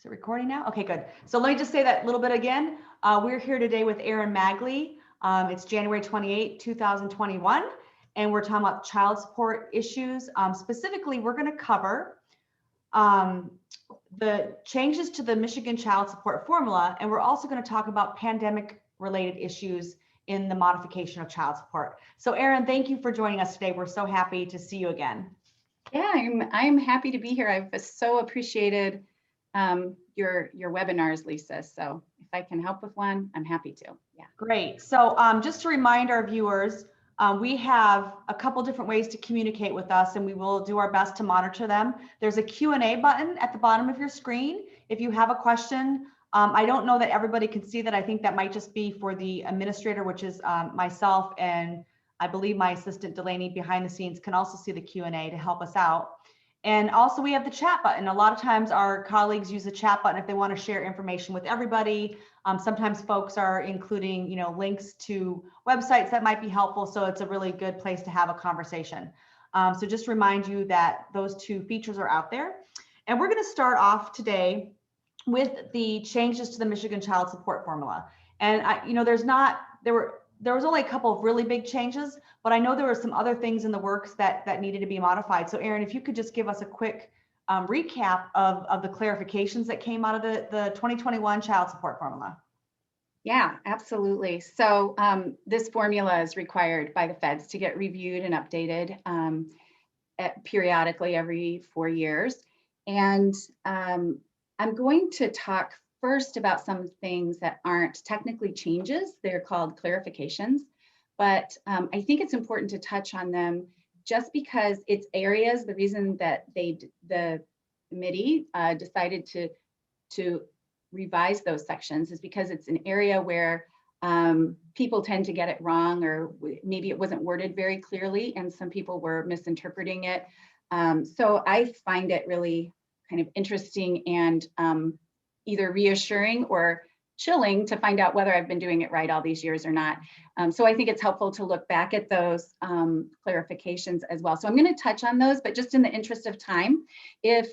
Is it recording now? Okay, good. So let me just say that a little bit again. We're here today with Erin Magley. It's January 28, 2021, and we're talking about child support issues. Specifically, we're going to cover the changes to the Michigan child support formula, and we're also going to talk about pandemic-related issues in the modification of child support. So Erin, thank you for joining us today. We're so happy to see you again. Yeah, I'm happy to be here. I've so appreciated your webinars, Lisa. So if I can help with one, I'm happy to. Yeah. Great. So just to remind our viewers, we have a couple different ways to communicate with us, and we will do our best to monitor them. There's a Q&A button at the bottom of your screen. If you have a question, I don't know that everybody can see that. I think that might just be for the administrator, which is myself, and I believe my assistant Delaney behind the scenes can also see the Q&A to help us out. And also we have the chat button. A lot of times our colleagues use the chat button if they want to share information with everybody. Sometimes folks are including, links to websites that might be helpful. So it's a really good place to have a conversation. So just remind you that those two features are out there. And we're going to start off today with the changes to the Michigan child support formula. And there was only a couple of really big changes, but I know there were some other things in the works that needed to be modified. So Erin, if you could just give us a quick recap of the clarifications that came out of the 2021 child support formula. Yeah, absolutely. So this formula is required by the feds to get reviewed and updated periodically every 4 years. And I'm going to talk first about some things that aren't technically changes. They're called clarifications, but I think it's important to touch on them just because it's areas. The reason that the committee decided to revise those sections is because it's an area where people tend to get it wrong, or maybe it wasn't worded very clearly and some people were misinterpreting it. So I find it really kind of interesting and either reassuring or chilling to find out whether I've been doing it right all these years or not. So I think it's helpful to look back at those clarifications as well. So I'm going to touch on those, but just in the interest of time, I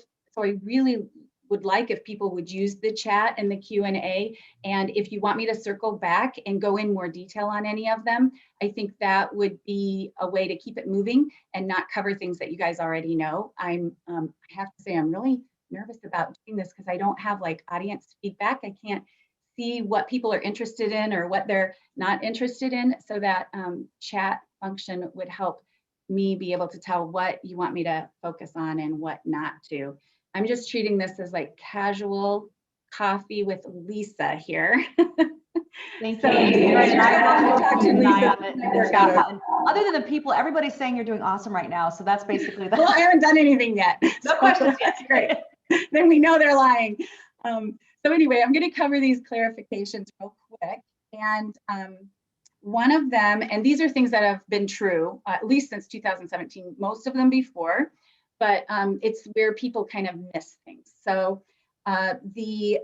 really would like if people would use the chat and the Q&A. And if you want me to circle back and go in more detail on any of them, I think that would be a way to keep it moving and not cover things that you guys already know. I have to say, I'm really nervous about doing this because I don't have like audience feedback. I can't see what people are interested in or what they're not interested in. So that chat function would help me be able to tell what you want me to focus on and what not to. I'm just treating this as like casual coffee with Lisa here. Thank So, you. talk to Lisa. Other than the people, everybody's saying you're doing awesome right now. So that's basically the. Well, I haven't done anything yet. No questions yet. That's great. Then we know they're lying. So anyway, I'm going to cover these clarifications real quick. And one of them, and these are things that have been true, at least since 2017, most of them before, but it's where people kind of miss things. So the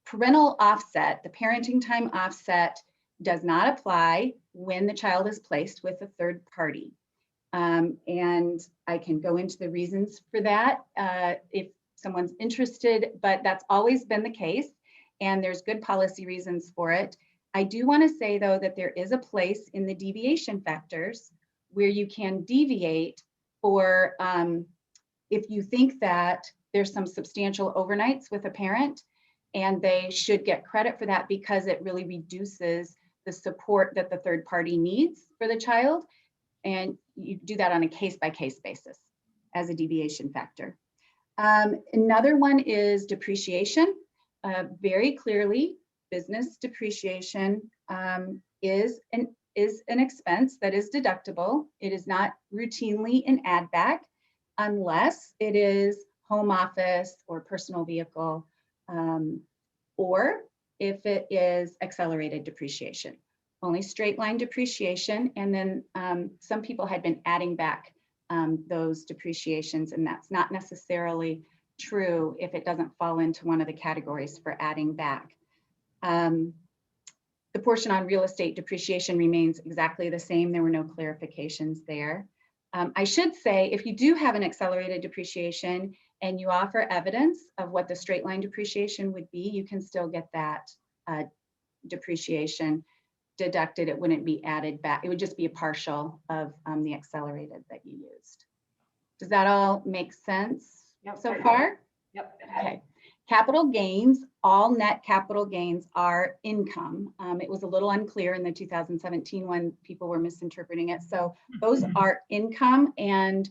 parental offset, the parenting time offset, does not apply when the child is placed with a third party. And I can go into the reasons for that if someone's interested, but that's always been the case. And there's good policy reasons for it. I do want to say, though, that there is a place in the deviation factors where you can deviate for if you think that there's some substantial overnights with a parent and they should get credit for that because it really reduces the support that the third party needs for the child. And you do that on a case-by-case basis as a deviation factor. Another one is depreciation. Very clearly, business depreciation is an expense that is deductible. It is not routinely an add back unless it is home office or personal vehicle, or if it is accelerated depreciation. Only straight line depreciation, and then some people had been adding back those depreciations, and that's not necessarily true if it doesn't fall into one of the categories for adding back. The portion on real estate depreciation remains exactly the same. There were no clarifications there. I should say, if you do have an accelerated depreciation and you offer evidence of what the straight line depreciation would be, you can still get that depreciation deducted. It wouldn't be added back. It would just be a partial of the accelerated that you used. Does that all make sense so far? Yep. Okay. Capital gains, all net capital gains are income. It was a little unclear in the 2017 when people were misinterpreting it. So those are income. And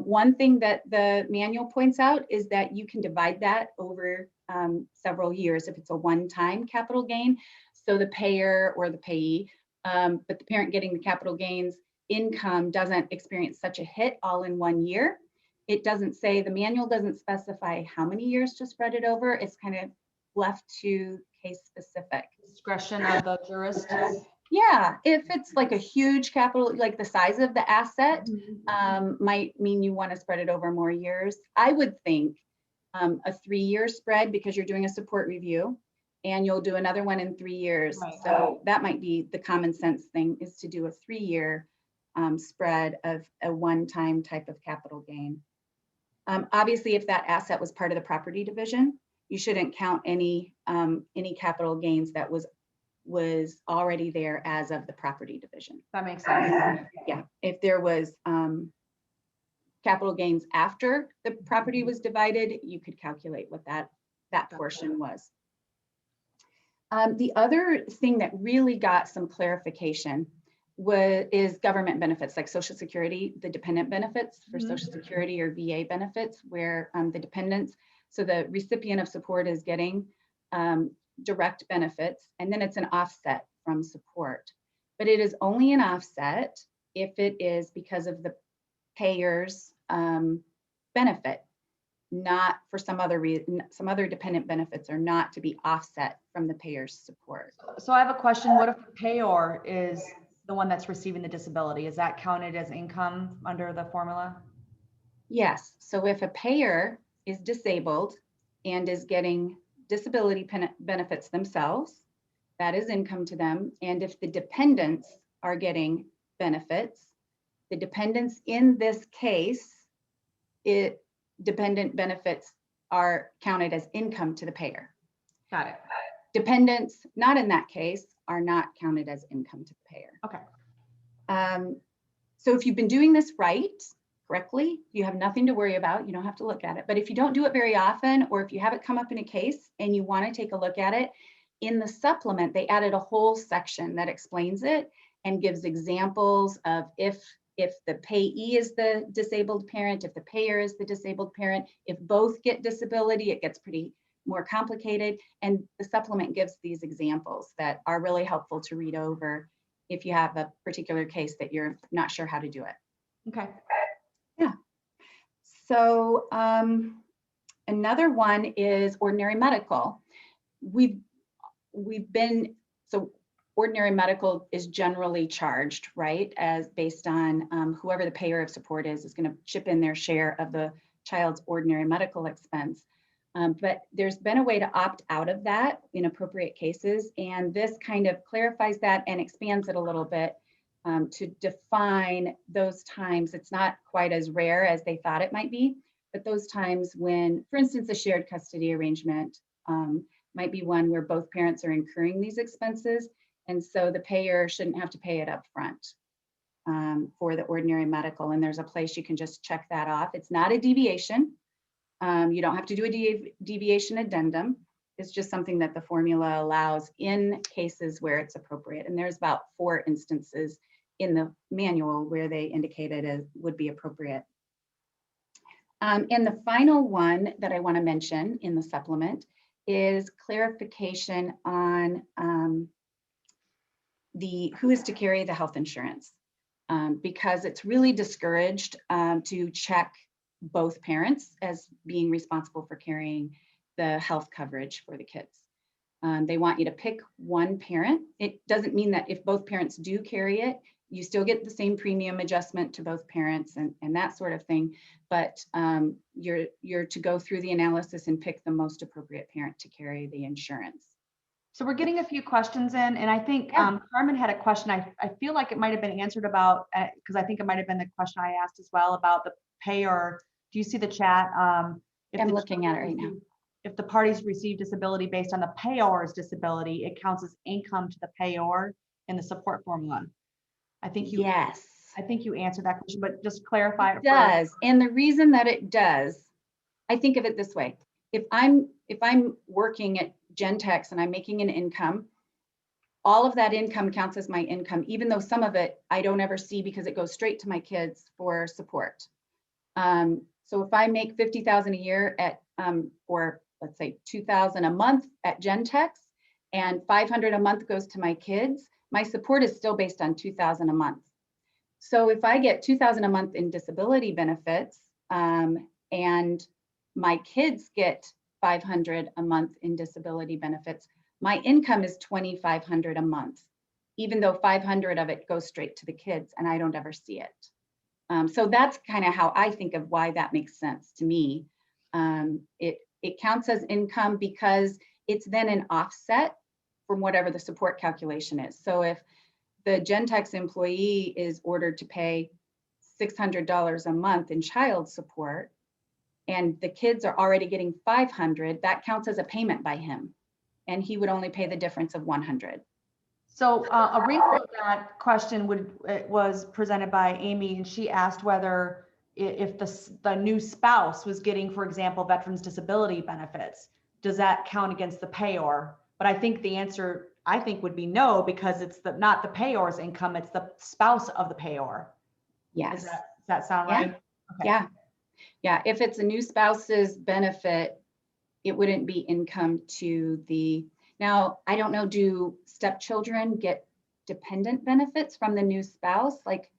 one thing that the manual points out is that you can divide that over several years if it's a one-time capital gain. So the payer or the payee, but the parent getting the capital gains income doesn't experience such a hit all in one year. It doesn't say, the manual doesn't specify how many years to spread it over. It's kind of left to case specific. Discretion of the jurist. Yeah, if it's like a huge capital, like the size of the asset, might mean you want to spread it over more years. I would think a 3-year spread, because you're doing a support review and you'll do another one in 3 years. Right. So that might be the common sense thing, is to do a 3-year spread of a one-time type of capital gain. Obviously, if that asset was part of the property division, you shouldn't count any capital gains that was already there as of the property division. That makes sense. Yeah, if there was capital gains after the property was divided, you could calculate what that portion was. The other thing that really got some clarification is government benefits, like Social Security, the dependent benefits for Social Security or VA benefits, where the dependents, so the recipient of support is getting direct benefits, and then it's an offset from support. But it is only an offset if it is because of the payer's benefit, not for some other reason. Some other dependent benefits are not to be offset from the payer's support. So I have a question. What if the payor is the one that's receiving the disability? Is that counted as income under the formula? Yes. So if a payer is disabled and is getting disability benefits themselves, that is income to them. And if the dependents are getting benefits, the dependents in this case, dependent benefits are counted as income to the payer. Got it. Dependents not in that case are not counted as income to the payer. Okay. So if you've been doing this correctly, you have nothing to worry about. You don't have to look at it. But if you don't do it very often, or if you have it come up in a case and you want to take a look at it, in the supplement, they added a whole section that explains it and gives examples of if the payee is the disabled parent, if the payer is the disabled parent, if both get disability, it gets pretty more complicated. And the supplement gives these examples that are really helpful to read over if you have a particular case that you're not sure how to do it. Okay. Yeah. So another one is ordinary medical. So ordinary medical is generally charged, right, as based on whoever the payer of support is going to chip in their share of the child's ordinary medical expense. But there's been a way to opt out of that in appropriate cases. And this kind of clarifies that and expands it a little bit to define those times. It's not quite as rare as they thought it might be, but those times when, for instance, a shared custody arrangement might be one where both parents are incurring these expenses. And so the payer shouldn't have to pay it up front for the ordinary medical. And there's a place you can just check that off. It's not a deviation. You don't have to do a deviation addendum. It's just something that the formula allows in cases where it's appropriate. And there's about 4 instances in the manual where they indicated it would be appropriate. And the final one that I want to mention in the supplement is clarification on who is to carry the health insurance, because it's really discouraged to check both parents as being responsible for carrying the health coverage for the kids. They want you to pick one parent. It doesn't mean that if both parents do carry it, you still get the same premium adjustment to both parents and that sort of thing, but you're to go through the analysis and pick the most appropriate parent to carry the insurance. So we're getting a few questions in, and I think Carmen had a question. I feel like it might have been answered about, because I think it might have been the question I asked as well about the payer. Do you see the chat? If I'm the looking at it right now. If the parties receive disability based on the payor's disability, it counts as income to the payor in the support formula. I think you answered that question, but just clarify it. It does. And the reason that it does, I think of it this way. If I'm working at Gentex and I'm making an income, all of that income counts as my income, even though some of it I don't ever see because it goes straight to my kids for support. So if I make $50,000 a year at, or let's say $2,000 a month at Gentex, and $500 a month goes to my kids, my support is still based on $2,000 a month. So if I get $2,000 a month in disability benefits, and my kids get $500 a month in disability benefits, my income is $2,500 a month, even though $500 of it goes straight to the kids and I don't ever see it. So that's kind of how I think of why that makes sense to me. It counts as income because it's then an offset from whatever the support calculation is. So if the Gentex employee is ordered to pay $600 a month in child support, and the kids are already getting $500, that counts as a payment by him, and he would only pay the difference of $100. So a wrinkle of that question was presented by Amy, and she asked whether if the new spouse was getting, for example, veterans disability benefits, does that count against the payor? But I think the answer, I think, would be no, because it's not the payor's income, it's the spouse of the payor. Yes. Does that sound right? Okay. Yeah. Yeah. If it's a new spouse's benefit, it wouldn't be income to the. Now, I don't know, do stepchildren get dependent benefits from the new spouse? Like,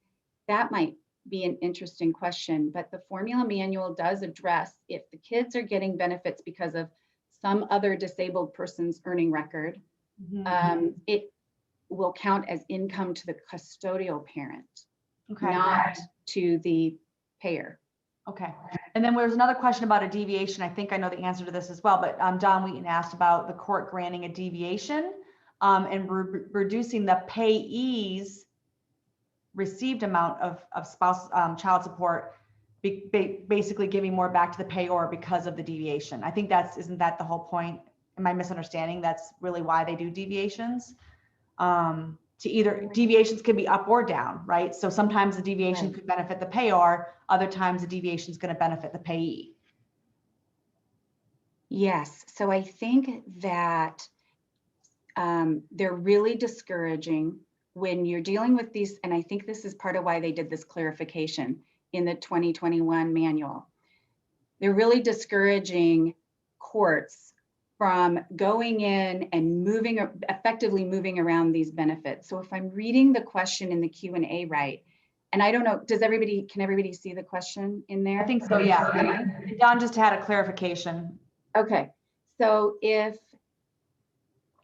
that might be an interesting question, but the formula manual does address if the kids are getting benefits because of some other disabled person's earning record, it will count as income to the custodial parent, not to the payer. Okay. And then there's another question about a deviation. I think I know the answer to this as well, but Don Wheaton asked about the court granting a deviation and reducing the payee's received amount of spouse child support, basically giving more back to the payor because of the deviation. I think isn't that the whole point? Am I misunderstanding? That's really why they do deviations. To either deviations can be up or down, right? So sometimes the deviation could benefit the payor, other times the deviation is going to benefit the payee. Yes, so I think that they're really discouraging when you're dealing with these, and I think this is part of why they did this clarification in the 2021 manual. They're really discouraging courts from going in and effectively moving around these benefits. So if I'm reading the question in the Q&A right, and I don't know, can everybody see the question in there? I think so, yeah. Don just had a clarification. Okay, so if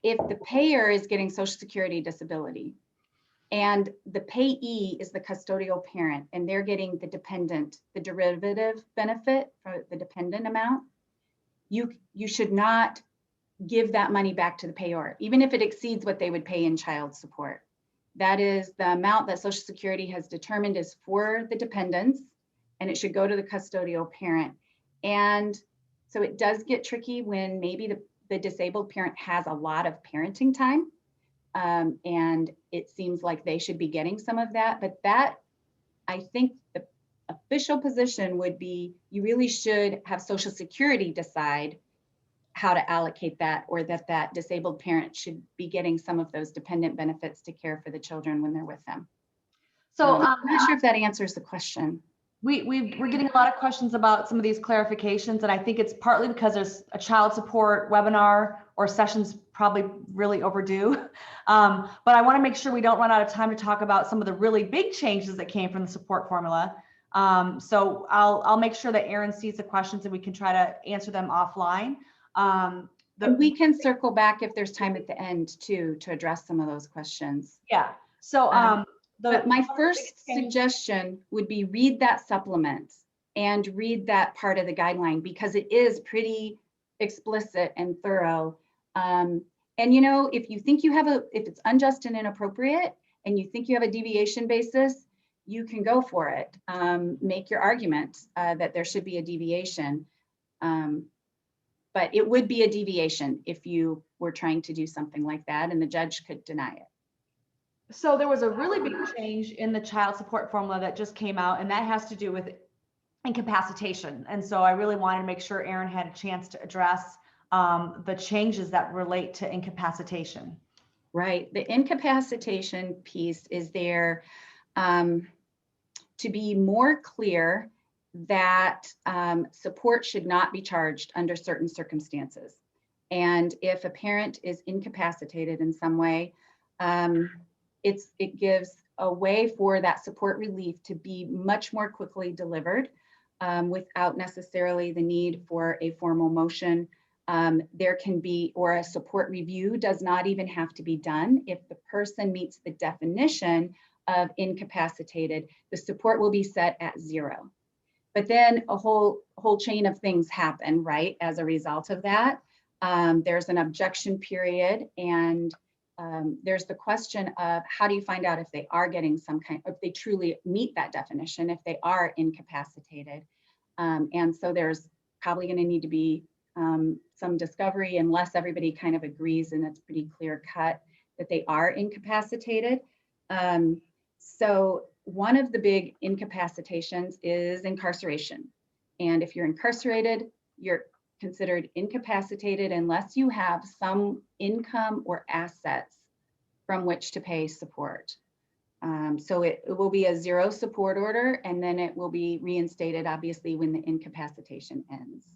the payer is getting Social Security disability and the payee is the custodial parent and they're getting the derivative benefit for the dependent amount, you should not give that money back to the payor, even if it exceeds what they would pay in child support. That is the amount that Social Security has determined is for the dependents, and it should go to the custodial parent. And so it does get tricky when maybe the disabled parent has a lot of parenting time, and it seems like they should be getting some of that. But that, I think the official position would be you really should have Social Security decide how to allocate that, or that disabled parent should be getting some of those dependent benefits to care for the children when they're with them. So I'm not sure if that answers the question. We're getting a lot of questions about some of these clarifications, and I think it's partly because there's a child support webinar or sessions probably really overdue. But I want to make sure we don't run out of time to talk about some of the really big changes that came from the support formula. So I'll make sure that Erin sees the questions and we can try to answer them offline. And we can circle back if there's time at the end too to address some of those questions. Yeah. So but my first suggestion would be read that supplement and read that part of the guideline, because it is pretty explicit and thorough. And you know, if you think if it's unjust and inappropriate and you think you have a deviation basis, you can go for it. Make your argument that there should be a deviation. But it would be a deviation if you were trying to do something like that, and the judge could deny it. So there was a really big change in the child support formula that just came out, and that has to do with incapacitation. And so I really wanted to make sure Erin had a chance to address the changes that relate to incapacitation. Right. The incapacitation piece is there to be more clear that support should not be charged under certain circumstances. And if a parent is incapacitated in some way, it gives a way for that support relief to be much more quickly delivered without necessarily the need for a formal motion. There can be, or a support review does not even have to be done. If the person meets the definition of incapacitated, the support will be set at 0. But then a whole chain of things happen, right, as a result of that. There's an objection period, and there's the question of how do you find out if they are getting some kind, if they truly meet that definition, if they are incapacitated. And so there's probably going to need to be some discovery unless everybody kind of agrees and it's pretty clear cut that they are incapacitated. So one of the big incapacitations is incarceration. And if you're incarcerated, you're considered incapacitated unless you have some income or assets from which to pay support. So it will be a 0 support order, and then it will be reinstated, obviously, when the incapacitation ends.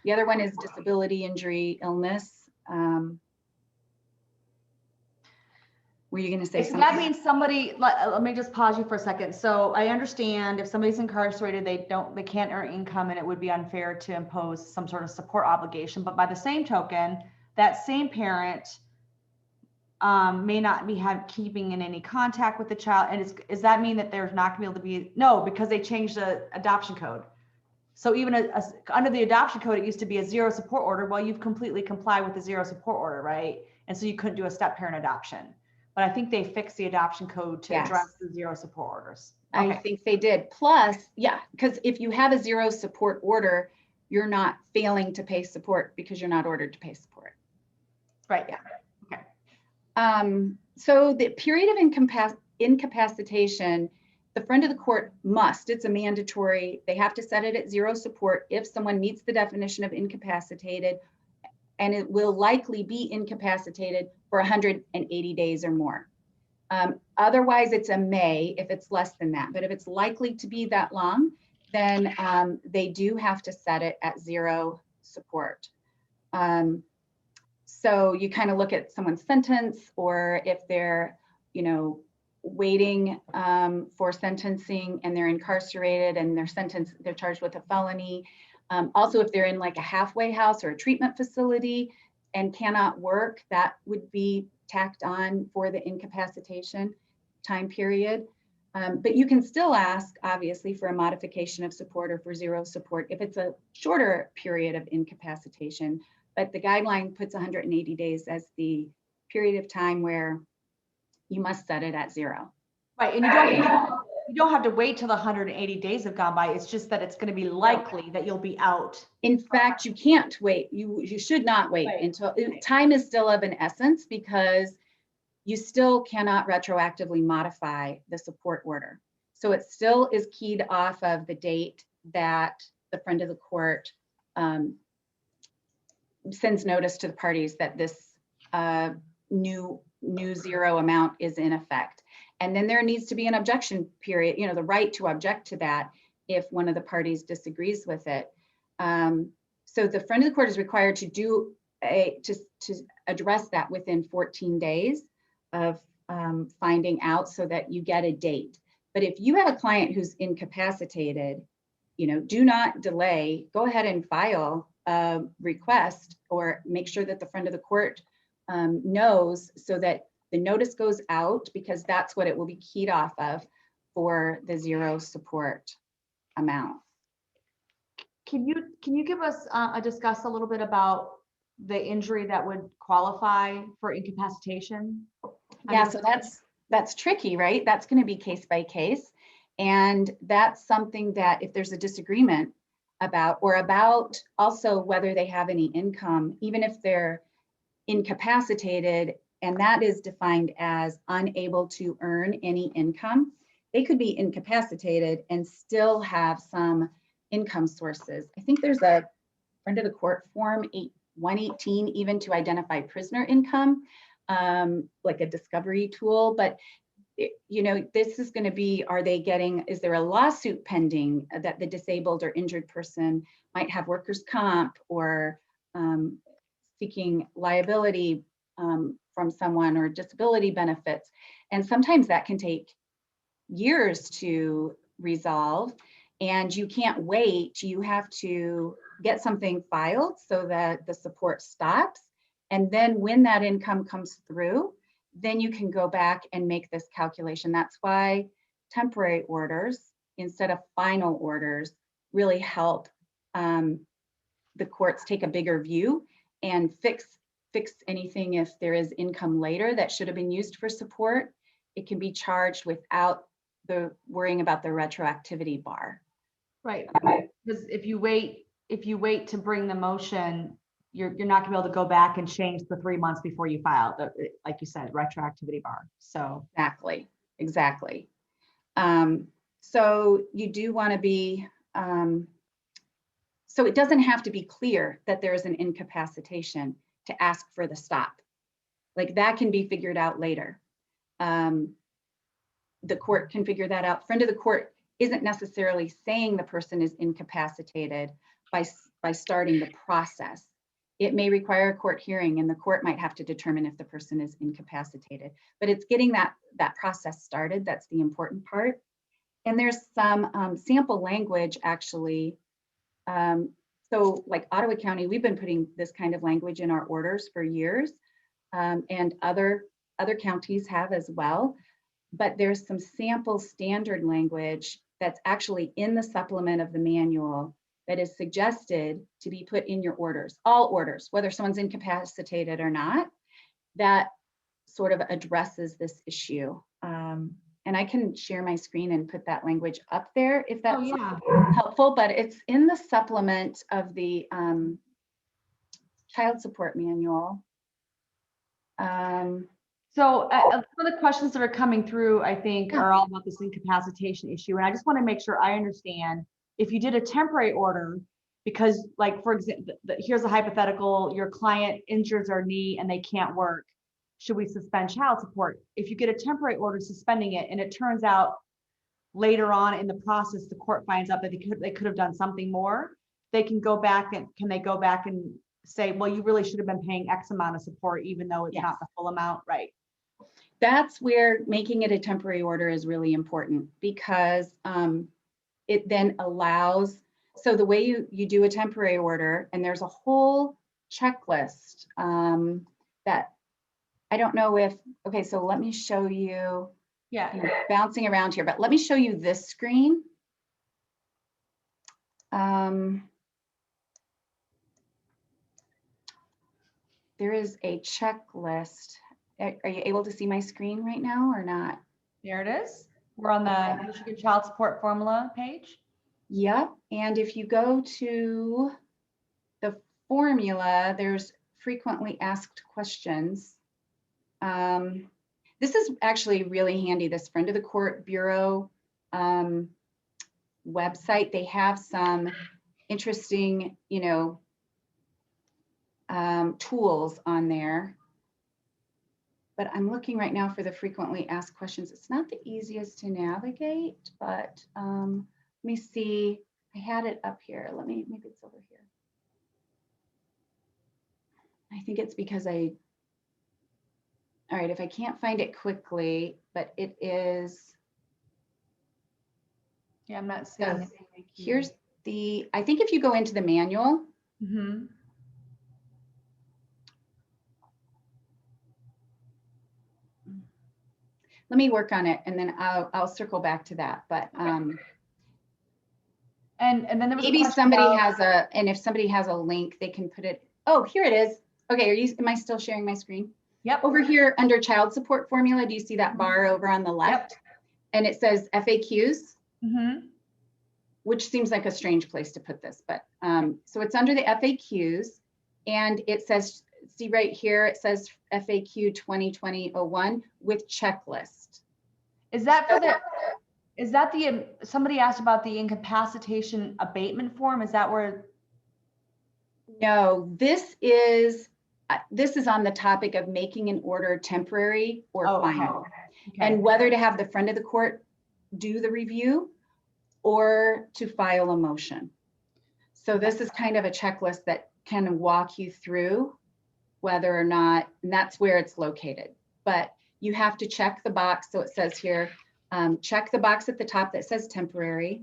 The other one is disability, injury, illness. Were you going to say something? That means somebody, let me just pause you for a second. So I understand if somebody's incarcerated, they can't earn income, and it would be unfair to impose some sort of support obligation. But by the same token, that same parent may not be keeping in any contact with the child. And does that mean that there's not going to be able to be, no, because they changed the adoption code. So even under the adoption code, it used to be a 0 support order. Well, you've completely complied with the 0 support order, right? And so you couldn't do a step parent adoption. But I think they fixed the adoption code to address the 0 support orders. Okay. I think they did. Plus, yeah, because if you have a 0 support order, you're not failing to pay support because you're not ordered to pay support. Right. Yeah. Okay. So the period of incapacitation, the friend of the court must, it's a mandatory, they have to set it at 0 support if someone meets the definition of incapacitated, and it will likely be incapacitated for 180 days or more. Otherwise, it's a may if it's less than that. But if it's likely to be that long, then they do have to set it at 0 support. So you kind of look at someone's sentence, or if they're, waiting for sentencing and they're incarcerated and they're charged with a felony. Also, if they're in like a halfway house or a treatment facility and cannot work, that would be tacked on for the incapacitation time period. But you can still ask, obviously, for a modification of support or for 0 support if it's a shorter period of incapacitation. But the guideline puts 180 days as the period of time where you must set it at 0. Right, and you don't have to wait till the 180 days have gone by. It's just that it's going to be likely that you'll be out. In fact, you can't wait. You should not wait until time is still of an essence, because you still cannot retroactively modify the support order. So it still is keyed off of the date that the friend of the court sends notice to the parties that this new 0 amount is in effect. And then there needs to be an objection period, the right to object to that if one of the parties disagrees with it. So the friend of the court is required to do to address that within 14 days of finding out, so that you get a date. But if you have a client who's incapacitated, do not delay. Go ahead and file a request, or make sure that the friend of the court knows, so that the notice goes out, because that's what it will be keyed off of for the 0 support amount. Can you give us discuss a little bit about the injury that would qualify for incapacitation? Yeah, so that's tricky, right? That's going to be case by case, and that's something that if there's a disagreement about, or about also whether they have any income, even if they're incapacitated, and that is defined as unable to earn any income. They could be incapacitated and still have some income sources. I think there's a friend of the court form 118 even to identify prisoner income, like a discovery tool. But you know, this is going to be, are they getting, is there a lawsuit pending that the disabled or injured person might have workers' comp, or seeking liability from someone, or disability benefits? And sometimes that can take years to resolve, and you can't wait. You have to get something filed so that the support stops. And then when that income comes through, then you can go back and make this calculation. That's why temporary orders instead of final orders really help the courts take a bigger view and fix anything. If there is income later that should have been used for support, it can be charged without the worrying about the retroactivity bar. Right, because if you wait to bring the motion, you're not gonna be able to go back and change the 3 months before you file, like you said, retroactivity bar. So exactly. So you do want to be, so it doesn't have to be clear that there is an incapacitation to ask for the stop. Like that can be figured out later. The court can figure that out. Friend of the court isn't necessarily saying the person is incapacitated by starting the process. It may require a court hearing, and the court might have to determine if the person is incapacitated, but it's getting that process started. That's the important part. And there's some sample language actually. So like Ottawa County, we've been putting this kind of language in our orders for years, and other counties have as well. But there's some sample standard language that's actually in the supplement of the manual that is suggested to be put in your orders, all orders, whether someone's incapacitated or not, that sort of addresses this issue. And I can share my screen and put that language up there if that's helpful, but it's in the supplement of the child support manual. So some of the questions that are coming through, I think, are all about this incapacitation issue. And I just want to make sure I understand, if you did a temporary order, because like, for example, here's a hypothetical, your client injures their knee and they can't work. Should we suspend child support? If you get a temporary order suspending it, and it turns out later on in the process, the court finds out that they could have done something more, they can go back and say, well, you really should have been paying X amount of support, even though it's not the full amount, right? That's where making it a temporary order is really important, because it then allows, so the way you do a temporary order, and there's a whole checklist that I don't know if, okay, so let me show you, I'm bouncing around here, but let me show you this screen. There is a checklist. Are you able to see my screen right now or not? There it is. We're on the Michigan Child Support Formula page. Yep. And if you go to the formula, there's frequently asked questions. This is actually really handy. This Friend of the Court Bureau website, they have some interesting, tools on there. But I'm looking right now for the frequently asked questions. It's not the easiest to navigate, but let me see. I had it up here. Maybe it's over here. I think it's because all right, if I can't find it quickly, but it is. Yeah, I'm not seeing it. Here's I think if you go into the manual, let me work on it, and then I'll circle back to that. But and then there was maybe somebody has and if somebody has a link, they can put it. Oh, here it is. Okay, am I still sharing my screen? Yep. Over here under child support formula, do you see that bar over on the left? Yep. And it says FAQs. which seems like a strange place to put this, but so it's under the FAQs, and it says, see right here, it says FAQ 2020-01 with checklist. Is that for the, is that the, somebody asked about the incapacitation abatement form? Is that where? No, this is on the topic of making an order temporary or final, and whether to have the friend of the court do the review or to file a motion. So this is kind of a checklist that can walk you through whether or not, and that's where it's located. But you have to check the box. So it says here, check the box at the top that says temporary.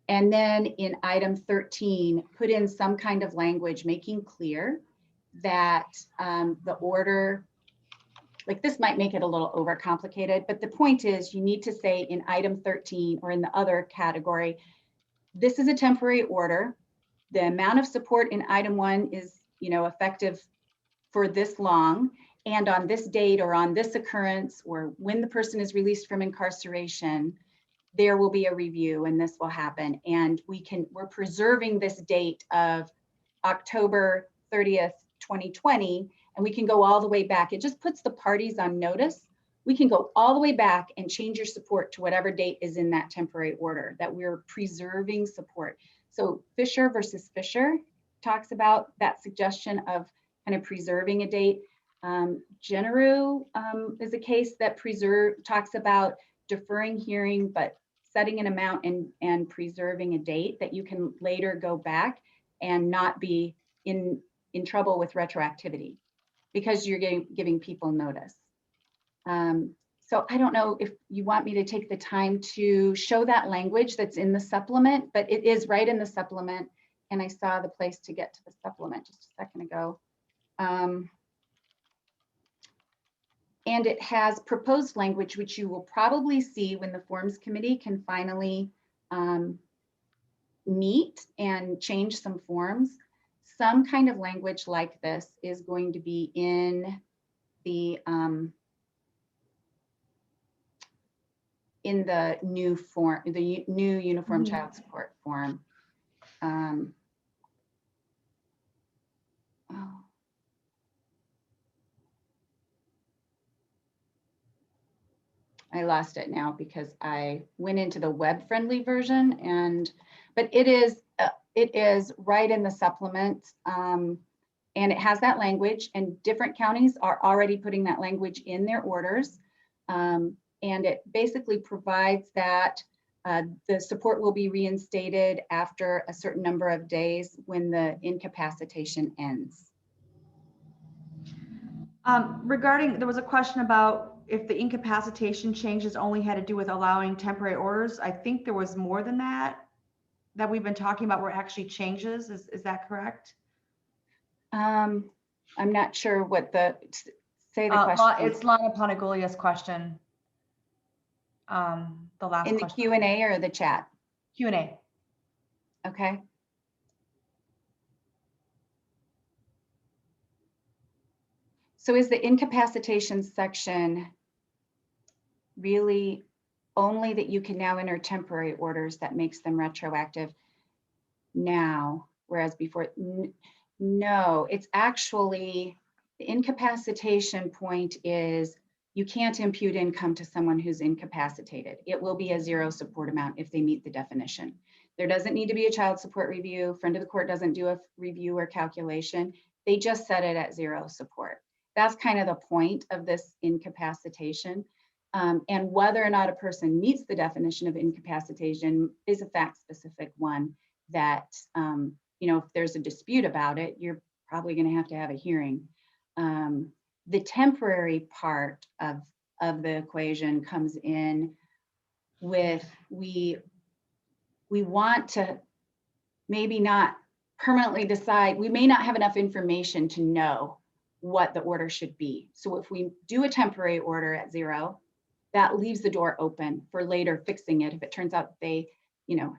And then in item 13, put in some kind of language making clear that the order, like this might make it a little overcomplicated, but the point is you need to say in item 13 or in the other category, this is a temporary order. The amount of support in item 1 is, effective for this long, and on this date or on this occurrence or when the person is released from incarceration, there will be a review and this will happen. And we're preserving this date of October 30th, 2020, and we can go all the way back. It just puts the parties on notice. We can go all the way back and change your support to whatever date is in that temporary order, that we're preserving support. So Fisher versus Fisher talks about that suggestion of kind of preserving a date. Generu is a case that talks about deferring hearing, but setting an amount and preserving a date that you can later go back and not be in trouble with retroactivity because you're giving people notice. So I don't know if you want me to take the time to show that language that's in the supplement, but it is right in the supplement. And I saw the place to get to the supplement just a second ago. And it has proposed language, which you will probably see when the Forms Committee can finally meet and change some forms. Some kind of language like this is going to be in the new form, the new Uniform Child Support form. I lost it now because I went into the web-friendly version, but it is right in the supplement, and it has that language, and different counties are already putting that language in their orders, and it basically provides that the support will be reinstated after a certain number of days when the incapacitation ends. Regarding, there was a question about if the incapacitation changes only had to do with allowing temporary orders. I think there was more than that we've been talking about where it actually changes. Is that correct? I'm not sure what say the question. It's Lana Panagulia's question. The last in the question. Q&A or the chat? Q&A. Okay. So is the incapacitation section really only that you can now enter temporary orders that makes them retroactive now, whereas before? No, it's actually, the incapacitation point is you can't impute income to someone who's incapacitated. It will be a zero support amount if they meet the definition. There doesn't need to be a child support review. Friend of the court doesn't do a review or calculation. They just set it at zero support. That's kind of the point of this incapacitation. And whether or not a person meets the definition of incapacitation is a fact-specific one that, if there's a dispute about it, you're probably going to have a hearing. The temporary part of the equation comes in with we want to maybe not permanently decide, we may not have enough information to know what the order should be. So if we do a temporary order at zero, that leaves the door open for later fixing it. If it turns out they,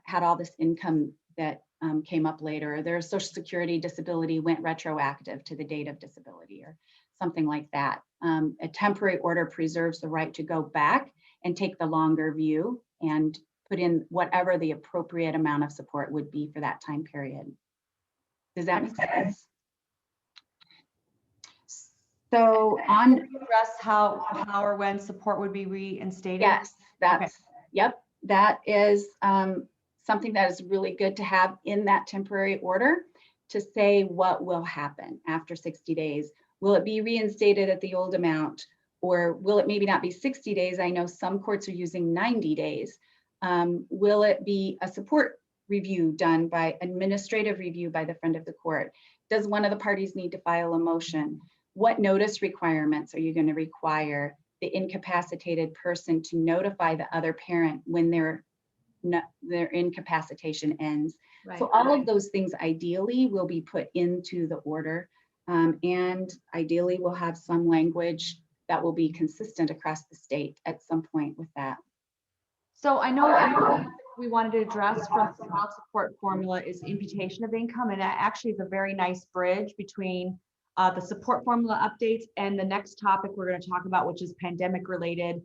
had all this income that came up later, their Social Security disability went retroactive to the date of disability or something like that. A temporary order preserves the right to go back and take the longer view and put in whatever the appropriate amount of support would be for that time period. Does that make sense? So on address how or when support would be reinstated? yes, that's okay. Yep, that is something that is really good to have in that temporary order to say what will happen after 60 days. Will it be reinstated at the old amount, or will it maybe not be 60 days? I know some courts are using 90 days. Will it be a support review done by administrative review by the friend of the court? Does one of the parties need to file a motion? What notice requirements are you going to require the incapacitated person to notify the other parent when their incapacitation ends? Right. So all of those things ideally will be put into the order, and ideally we'll have some language that will be consistent across the state at some point with that. So I know we wanted to address from the child support formula is imputation of income, and that actually is a very nice bridge between the support formula updates and the next topic we're going to talk about, which is pandemic related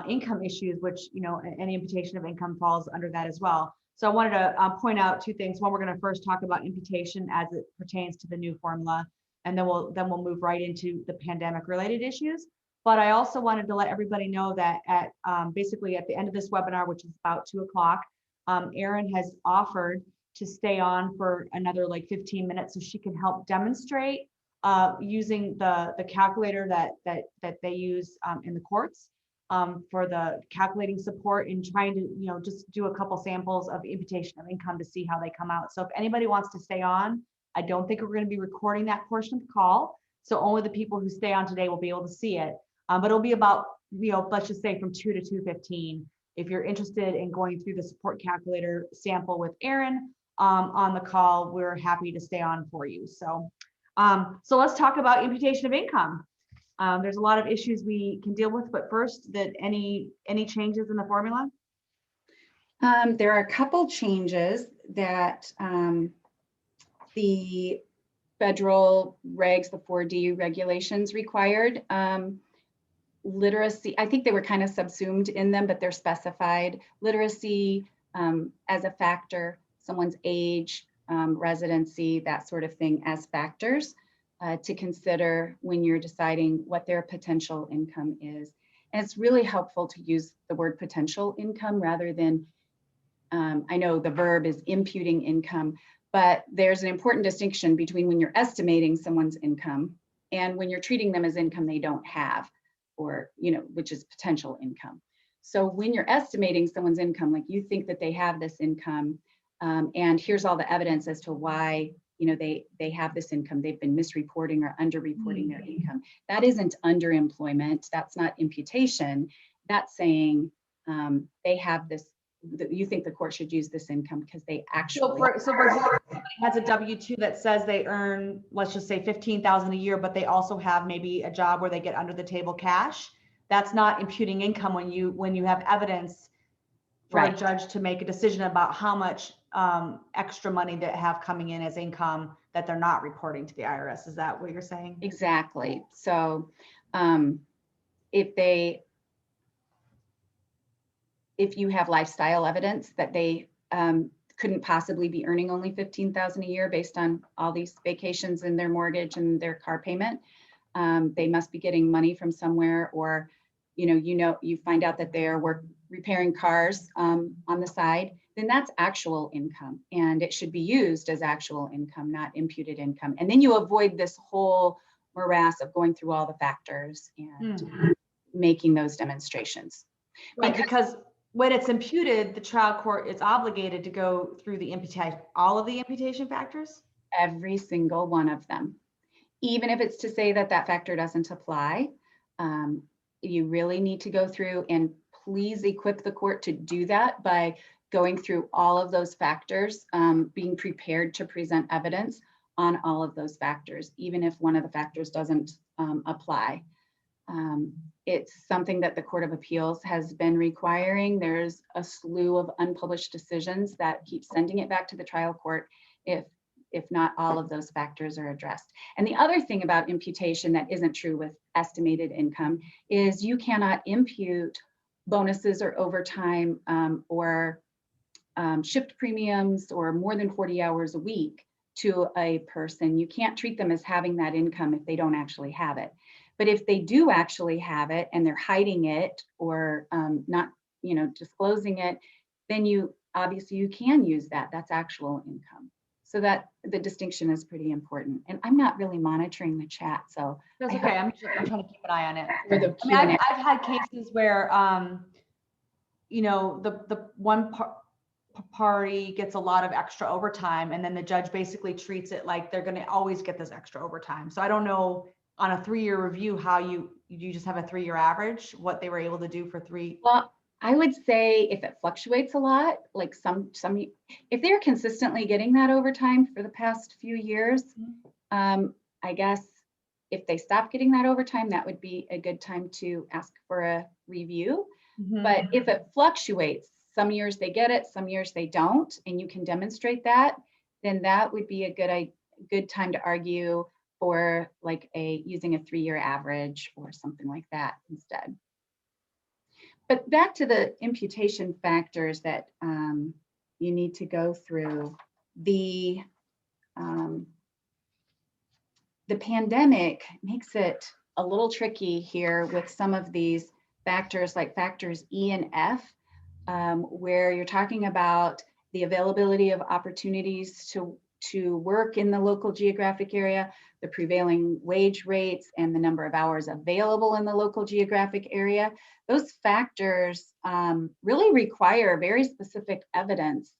income issues, which, you know, any imputation of income falls under that as well. So I wanted to point out two things. One, we're going to first talk about imputation as it pertains to the new formula, and then we'll move right into the pandemic related issues. But I also wanted to let everybody know that at basically at the end of this webinar, which is about 2 o'clock, Erin has offered to stay on for another like 15 minutes so she can help demonstrate using the calculator that they use in the courts for the calculating support, and trying to, you know, just do a couple samples of imputation of income to see how they come out. So if anybody wants to stay on, I don't think we're going to be recording that portion of the call. So only the people who stay on today will be able to see it. But it'll be about, you know, let's just say from 2 to 2:15. If you're interested in going through the support calculator sample with Erin on the call, we're happy to stay on for you. So let's talk about imputation of income. There's a lot of issues we can deal with, but first, that any changes in the formula? There are a couple changes that the federal regs, the 4D regulations required. Literacy, I think they were kind of subsumed in them, but they're specified. Literacy as a factor, someone's age, residency, that sort of thing as factors to consider when you're deciding what their potential income is. And it's really helpful to use the word potential income rather than, I know the verb is imputing income, but there's an important distinction between when you're estimating someone's income and when you're treating them as income they don't have, or, you know, which is potential income. So when you're estimating someone's income, like you think that they have this income, and here's all the evidence as to why, you know, they have this income, they've been misreporting or underreporting their income. That isn't underemployment. That's not imputation. That's saying they have this, you think the court should use this income because they actually. So for example, somebody has a W-2 that says they earn, let's just say $15,000 a year, but they also have maybe a job where they get under the table cash. That's not imputing income when you have evidence for a judge to make a decision about how much extra money they have coming in as income that they're not reporting to the IRS. Is that what you're saying? Exactly. So if you have lifestyle evidence that they couldn't possibly be earning only $15,000 a year based on all these vacations and their mortgage and their car payment, they must be getting money from somewhere, or you find out that they're repairing cars on the side, then that's actual income, and it should be used as actual income, not imputed income. And then you avoid this whole morass of going through all the factors and making those demonstrations. Right, because when it's imputed, the trial court is obligated to go through the imputation, all of the imputation factors? Every single one of them. Even if it's to say that that factor doesn't apply, you really need to go through, and please equip the court to do that by going through all of those factors, being prepared to present evidence on all of those factors, even if one of the factors doesn't apply. It's something that the Court of Appeals has been requiring. There's a slew of unpublished decisions that keep sending it back to the trial court if not all of those factors are addressed. And the other thing about imputation that isn't true with estimated income is you cannot impute bonuses or overtime or shift premiums or more than 40 hours a week to a person, you can't treat them as having that income if they don't actually have it. But if they do actually have it and they're hiding it or not, disclosing it, then you obviously you can use that. That's actual income. So that the distinction is pretty important. And I'm not really monitoring the chat, so that's okay. I'm trying to keep an eye on it. for the I mean, Q&A. I've had cases where, the one party gets a lot of extra overtime, and then the judge basically treats it like they're going to always get this extra overtime. So I don't know on a 3-year review how you just have a 3-year average, what they were able to do for 3. Well, I would say if it fluctuates a lot, like some if they're consistently getting that overtime for the past few years, I guess if they stop getting that overtime, that would be a good time to ask for a review. But if it fluctuates, some years they get it, some years they don't, and you can demonstrate that, then that would be a good time to argue for like using a 3-year average or something like that instead. But back to the imputation factors that you need to go through. The pandemic makes it a little tricky here with some of these factors, like factors E and F, where you're talking about the availability of opportunities to work in the local geographic area, the prevailing wage rates, and the number of hours available in the local geographic area. Those factors really require very specific evidence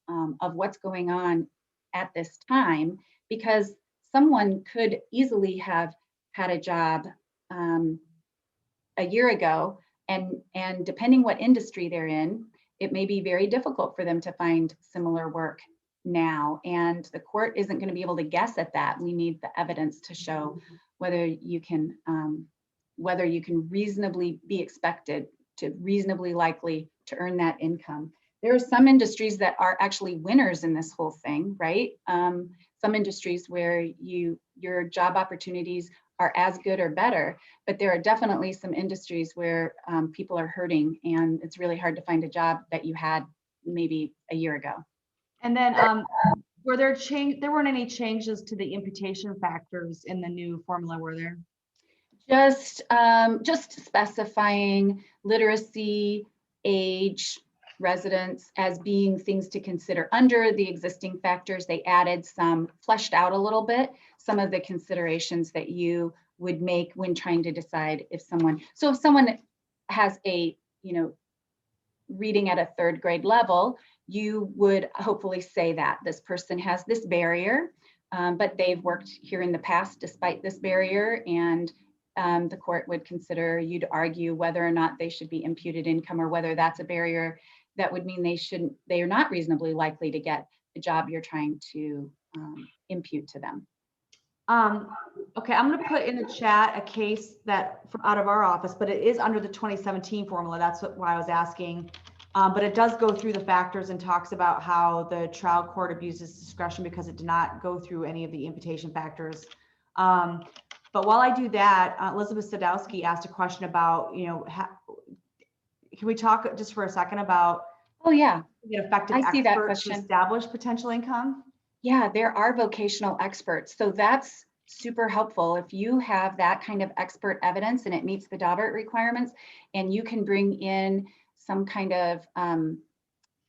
of what's going on at this time, because someone could easily have had a job a year ago, and depending what industry they're in, it may be very difficult for them to find similar work now, and the court isn't going to be able to guess at that. We need the evidence to show whether you can reasonably be expected to reasonably likely to earn that income. There are some industries that are actually winners in this whole thing, right? Some industries where your job opportunities are as good or better, but there are definitely some industries where people are hurting, and it's really hard to find a job that you had maybe a year ago. And then were there weren't any changes to the imputation factors in the new formula, were there? Just specifying literacy, age, residence as being things to consider. Under the existing factors, they added fleshed out a little bit, some of the considerations that you would make when trying to decide if someone has a, reading at a 3rd grade level, you would hopefully say that this person has this barrier, but they've worked here in the past despite this barrier, and the court would consider you to argue whether or not they should be imputed income, or whether that's a barrier that would mean they are not reasonably likely to get the job you're trying to impute to them. Okay, I'm going to put in the chat a case that out of our office, but it is under the 2017 formula. That's why I was asking. But it does go through the factors and talks about how the trial court abuses discretion because it did not go through any of the imputation factors. But while I do that, Elizabeth Sadowski asked a question about, can we talk just for a second about an effective I see that expert question. to establish potential income? Yeah, there are vocational experts. So that's super helpful. If you have that kind of expert evidence and it meets the Daubert requirements, and you can bring in some kind of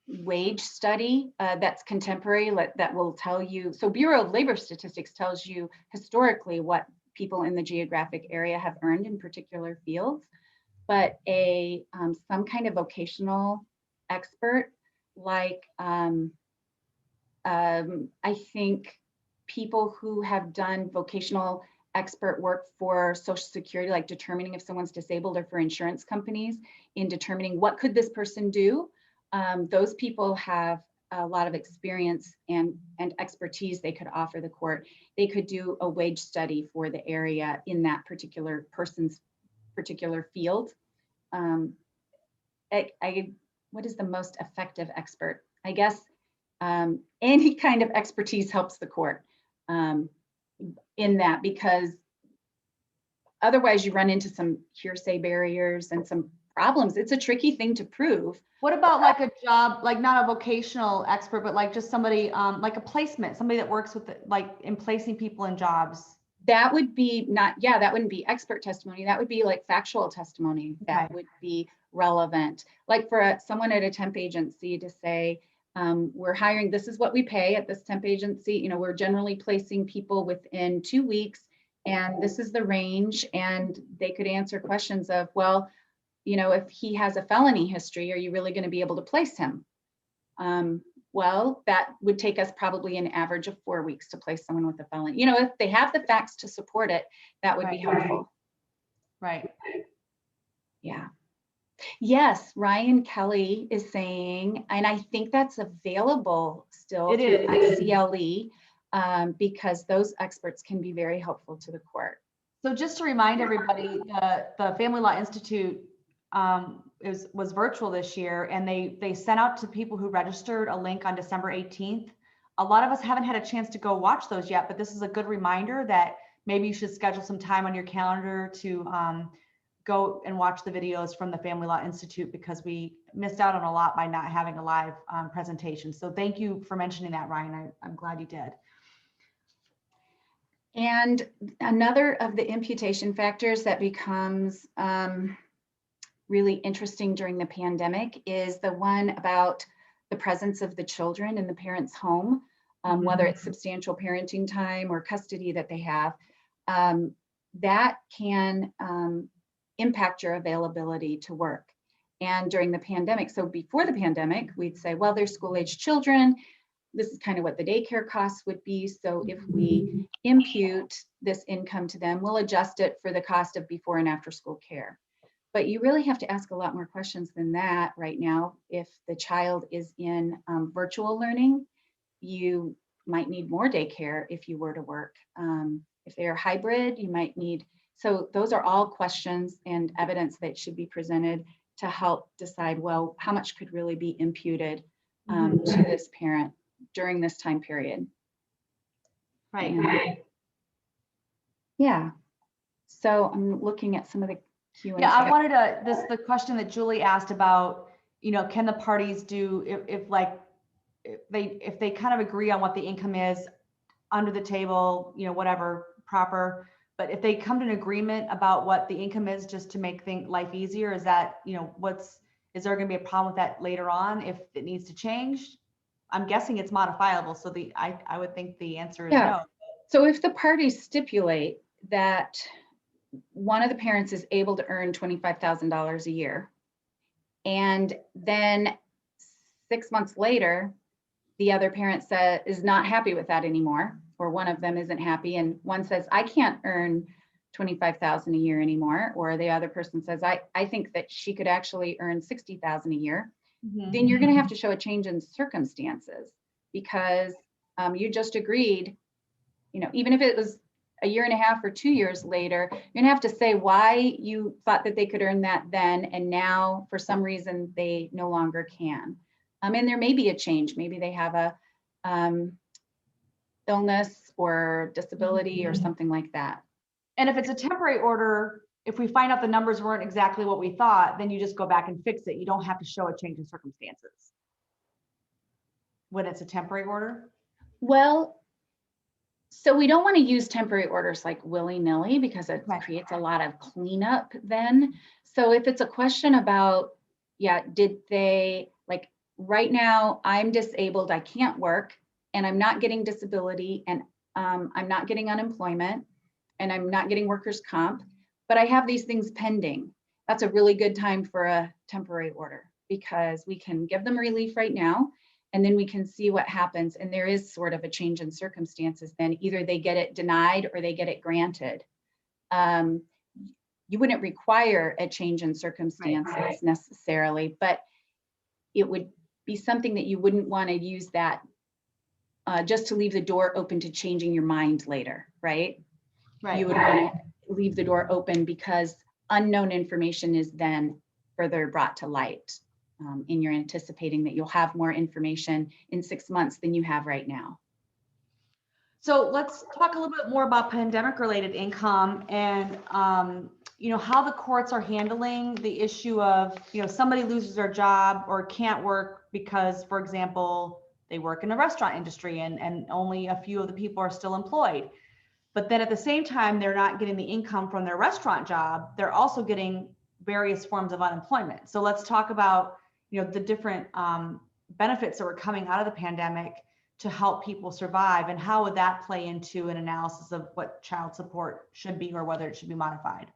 wage study that's contemporary that will tell you. So Bureau of Labor Statistics tells you historically what people in the geographic area have earned in particular fields, but some kind of vocational expert, like I think people who have done vocational expert work for Social Security, like determining if someone's disabled, or for insurance companies in determining what could this person do. Those people have a lot of experience and expertise they could offer the court. They could do a wage study for the area in that particular person's particular field. What is the most effective expert? I guess any kind of expertise helps the court in that, because otherwise you run into some hearsay barriers and some problems. It's a tricky thing to prove. What about like a job, like not a vocational expert, but like just somebody, like a placement, somebody that works with like in placing people in jobs? That would be not, yeah, that wouldn't be expert testimony. That would be like factual testimony that Okay. would be relevant. Like for someone at a temp agency to say, we're hiring, this is what we pay at this temp agency. You know, we're generally placing people within 2 weeks, and this is the range. And they could answer questions of, well, you know, if he has a felony history, are you really going to be able to place him? Well, that would take us probably an average of 4 weeks to place someone with a felony. You know, if they have the facts to support it, that would be helpful. Right. Yeah. Yes, Ryan Kelly is saying, and I think that's available still through ICLE, because those experts can be very helpful to the court. So just to remind everybody, the Family Law Institute was virtual this year, and they sent out to people who registered a link on December 18th. A lot of us haven't had a chance to go watch those yet, but this is a good reminder that maybe you should schedule some time on your calendar to go and watch the videos from the Family Law Institute, because we missed out on a lot by not having a live presentation. So thank you for mentioning that, Ryan. I'm glad you did. And another of the imputation factors that becomes really interesting during the pandemic is the one about the presence of the children in the parent's home, whether it's substantial parenting time or custody that they have. That can impact your availability to work. And during the pandemic, so before the pandemic, we'd say, well, they're school-age children. This is kind of what the daycare costs would be. So if we impute this income to them, we'll adjust it for the cost of before and after school care. But you really have to ask a lot more questions than that right now. If the child is in virtual learning, you might need more daycare if you were to work. If they are hybrid, you might need, so those are all questions and evidence that should be presented to help decide, well, how much could really be imputed to this parent during this time period. Right. And, yeah. So I'm looking at some of the Q&A. Yeah, I wanted to, the question that Julie asked about, you know, can the parties do, if they kind of agree on what the income is under the table, you know, whatever, proper, but if they come to an agreement about what the income is just to make life easier, is that, you know, is there going to be a problem with that later on if it needs to change? I'm guessing it's modifiable. So I would think the answer is no. So if the parties stipulate that one of the parents is able to earn $25,000 a year, and then 6 months later, the other parent is not happy with that anymore, or one of them isn't happy, and one says, I can't earn $25,000 a year anymore, or the other person says, I think that she could actually earn $60,000 a year, then you're going to have to show a change in circumstances, because you just agreed, you know, even if it was a year and a half or 2 years later, you're going to have to say why you thought that they could earn that then, and now for some reason they no longer can. And there may be a change. Maybe they have a illness or disability or something like that. And if it's a temporary order, if we find out the numbers weren't exactly what we thought, then you just go back and fix it. You don't have to show a change in circumstances when it's a temporary order. Well, so we don't want to use temporary orders like willy-nilly, because it creates a lot of cleanup then. So if it's a question about, yeah, did they, like, right now I'm disabled, I can't work, and I'm not getting disability, and I'm not getting unemployment, and I'm not getting workers' comp, but I have these things pending. That's a really good time for a temporary order, because we can give them relief right now, and then we can see what happens. And there is sort of a change in circumstances. Then either they get it denied or they get it granted. You wouldn't require a change in circumstances necessarily, but it would be something that you wouldn't want to use that just to leave the door open to changing your mind later, right? You would want to leave the door open because unknown information is then further brought to light. And you're anticipating that you'll have more information in 6 months than you have right now. So let's talk a little bit more about pandemic related income. And, how the courts are handling the issue of, somebody loses their job or can't work because, for example, they work in the restaurant industry and only a few of the people are still employed. But then at the same time, they're not getting the income from their restaurant job. They're also getting various forms of unemployment. So let's talk about, the different benefits that were coming out of the pandemic to help people survive, and how would that play into an analysis of what child support should be or whether it should be modified?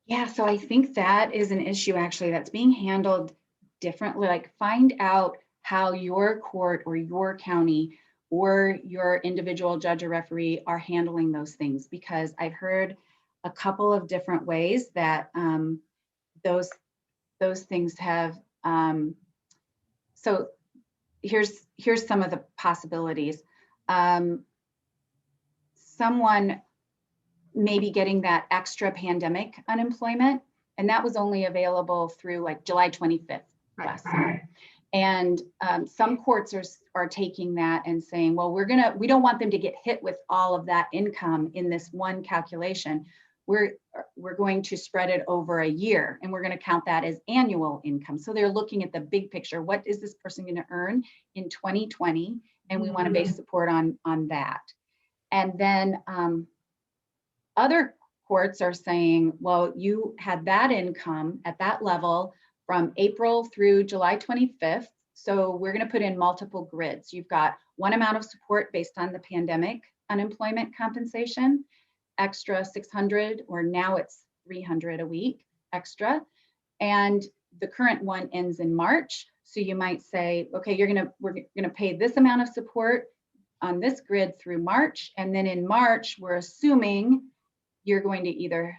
Yeah, so I think that is an issue actually that's being handled differently. Like, find out how your court or your county or your individual judge or referee are handling those things, because I've heard a couple of different ways that those things have. So here's some of the possibilities. Someone maybe getting that extra pandemic unemployment, and that was only available through like July 25th last summer. And some courts are taking that and saying, well, we don't want them to get hit with all of that income in this one calculation. We're going to spread it over a year, and we're going to count that as annual income. So they're looking at the big picture. What is this person going to earn in 2020? And we want to base support on that. And then other courts are saying, well, you had that income at that level from April through July 25th. So we're going to put in multiple grids. You've got one amount of support based on the pandemic unemployment compensation, extra 600, or now it's 300 a week extra. And the current one ends in March. So you might say, okay, we're going to pay this amount of support on this grid through March. And then in March, we're assuming you're going to either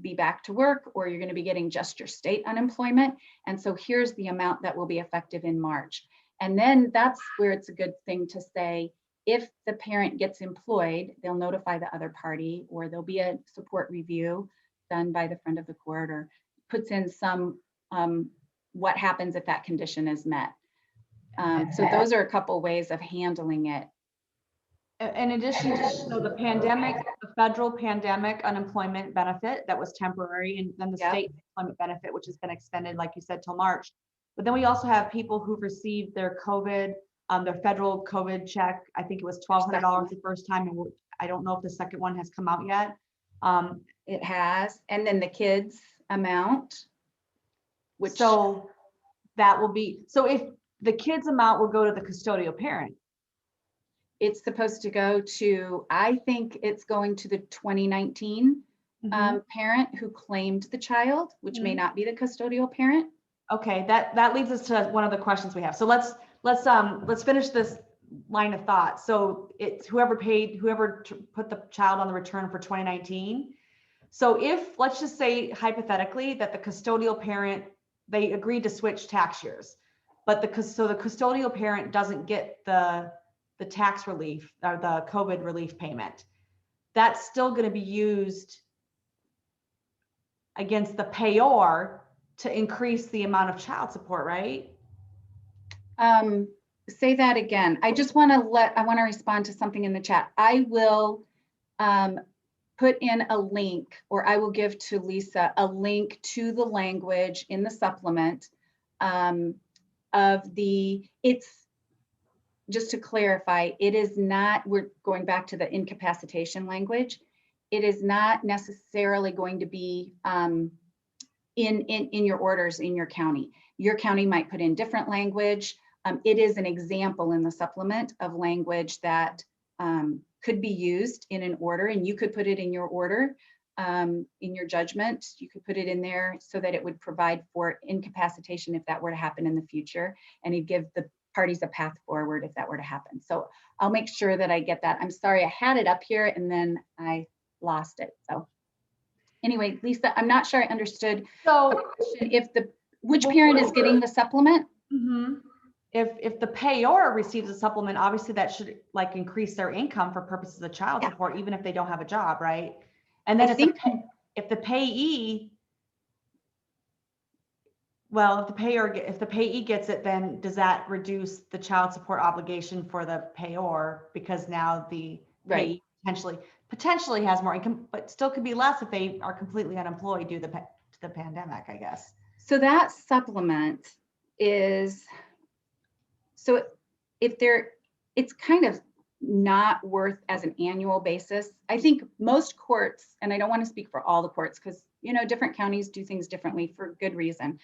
be back to work or you're going to be getting just your state unemployment. And so here's the amount that will be effective in March. And then that's where it's a good thing to say, if the parent gets employed, they'll notify the other party, or there'll be a support review done by the friend of the court, or puts in some what happens if that condition is met. So those are a couple ways of handling it. In addition to the federal pandemic unemployment benefit that was temporary, and then the state employment benefit, which has been extended, like you said, till March. But then we also have people who've received their COVID, their federal COVID check. I think it was $1,200 the first time, and I don't know if the second one has come out yet. It has, and then the kids amount, which so that will be, so if the kids amount will go to the custodial parent. It's supposed to go to, I think it's going to the 2019 parent who claimed the child, which may not be the custodial parent. Okay, that leads us to one of the questions we have. So let's finish this line of thought. So it's whoever put the child on the return for 2019. So if, let's just say hypothetically that the custodial parent, they agreed to switch tax years, but the custodial parent doesn't get the tax relief or the COVID relief payment, that's still going to be used against the payor to increase the amount of child support, right? Say that again. I want to respond to something in the chat. I will put in a link, or I will give to Liisa a link to the language in the supplement just to clarify, it is not, we're going back to the incapacitation language. It is not necessarily going to be in your orders in your county. Your county might put in different language. It is an example in the supplement of language that could be used in an order, and you could put it in your order, in your judgment. You could put it in there so that it would provide for incapacitation if that were to happen in the future, and it'd give the parties a path forward if that were to happen. So I'll make sure that I get that. I'm sorry, I had it up here and then I lost it. So anyway, Liisa, I'm not sure I understood. So which parent is getting the supplement? If the payor receives a supplement, obviously that should like increase their income for purposes of child support, even if they don't have a job, right? And then if the payee, well, if the payee gets it, then does that reduce the child support obligation for the payor, because now the payee potentially, potentially has more income, but still could be less if they are completely unemployed due to the pandemic, I guess. So that supplement is, so if it's kind of not worth as an annual basis. I think most courts, and I don't want to speak for all the courts because, different counties do things differently for good reason.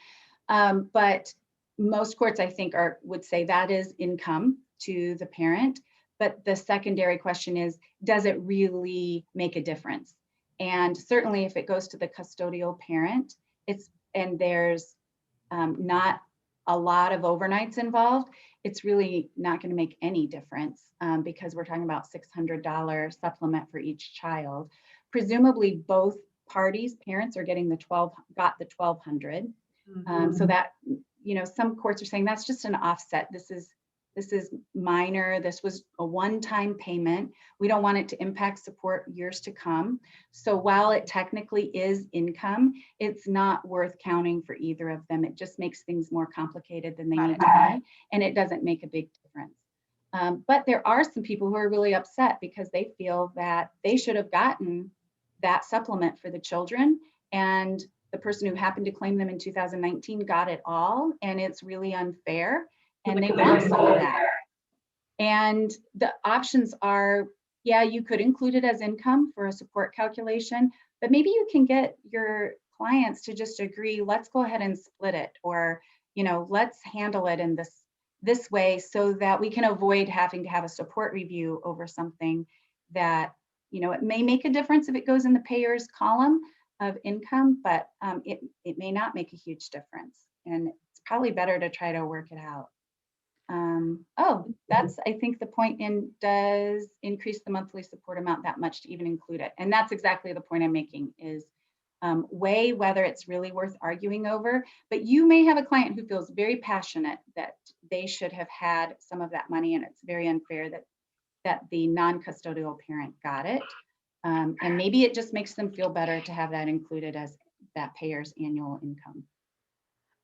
But most courts, I think, would say that is income to the parent. But the secondary question is, does it really make a difference? And certainly if it goes to the custodial parent, and there's not a lot of overnights involved, it's really not going to make any difference because we're talking about $600 supplement for each child. Presumably both parties, parents are getting the $1,200. So that, some courts are saying that's just an offset. This is minor. This was a one-time payment. We don't want it to impact support years to come. So while it technically is income, it's not worth counting for either of them. It just makes things more complicated than they need to be, and it doesn't make a big difference. But there are some people who are really upset because they feel that they should have gotten that supplement for the children, and the person who happened to claim them in 2019 got it all, and it's really unfair. And they want some of that. And the options are, yeah, you could include it as income for a support calculation, but maybe you can get your clients to just agree, let's go ahead and split it, or, let's handle it in this way so that we can avoid having to have a support review over something that, it may make a difference if it goes in the payers column of income, but it may not make a huge difference. And it's probably better to try to work it out. That's, I think, the point in, does increase the monthly support amount that much to even include it? And that's exactly the point I'm making, is weigh whether it's really worth arguing over. But you may have a client who feels very passionate that they should have had some of that money, and it's very unfair that the non-custodial parent got it. And maybe it just makes them feel better to have that included as that payer's annual income.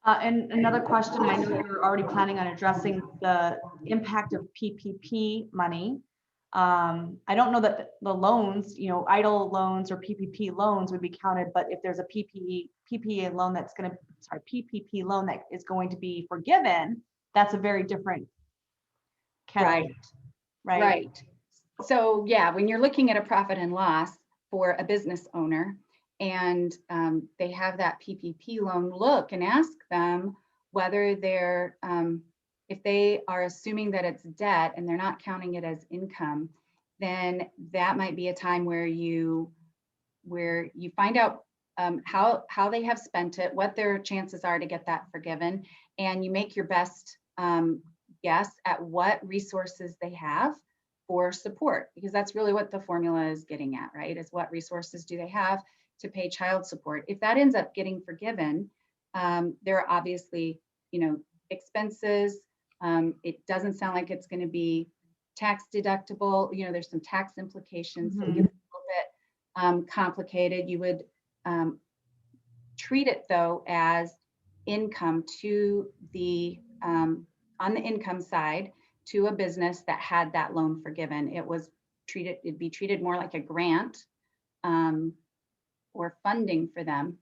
And another question, I know you're already planning on addressing the impact of PPP money. I don't know that the loans, idle loans or PPP loans would be counted, but if there's a PPP loan PPP loan that is going to be forgiven, that's a very different category. Right. So yeah, when you're looking at a profit and loss for a business owner, and they have that PPP loan, look and ask them whether they're, if they are assuming that it's debt and they're not counting it as income, then that might be a time where you find out how they have spent it, what their chances are to get that forgiven, and you make your best guess at what resources they have for support, because that's really what the formula is getting at, right? Is what resources do they have to pay child support. If that ends up getting forgiven, there are obviously, expenses. It doesn't sound like it's going to be tax deductible. There's some tax implications. So it gets a little bit complicated. You would treat it though as income to the on the income side to a business that had that loan forgiven. It'd be treated more like a grant. Or funding for them.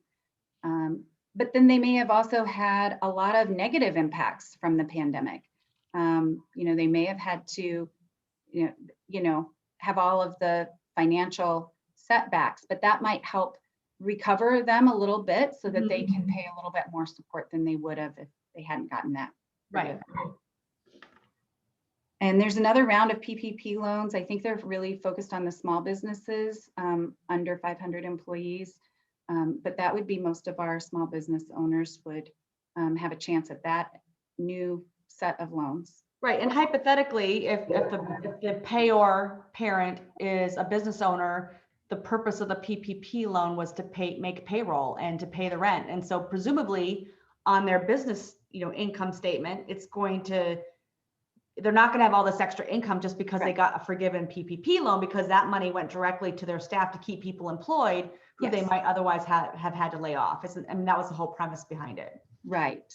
But then they may have also had a lot of negative impacts from the pandemic. They may have had to, have all of the financial setbacks, but that might help recover them a little bit so that they can pay a little bit more support than they would have if they hadn't gotten that. Right. And there's another round of PPP loans. I think they're really focused on the small businesses under 500 employees, but that would be most of our small business owners would have a chance at that new set of loans. Right, and hypothetically, if the payor parent is a business owner, the purpose of the PPP loan was to make payroll and to pay the rent, and so presumably on their business, income statement, they're not going to have all this extra income just because they got a forgiven PPP loan, because that money went directly to their staff to keep people employed who they might otherwise have had to lay off. That was the whole premise behind it. Right.